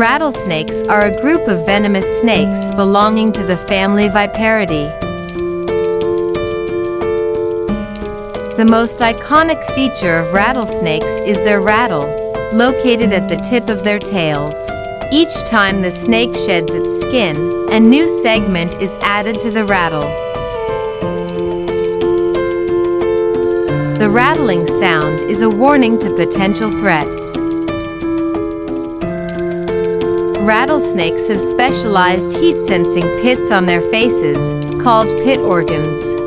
Rattlesnakes are a group of venomous snakes belonging to the family Viperidae. The most iconic feature of rattlesnakes is their rattle, located at the tip of their tails. Each time the snake sheds its skin, a new segment is added to the rattle. The rattling sound is a warning to potential threats. Rattlesnakes have specialized heat-sensing pits on their faces, called pit organs.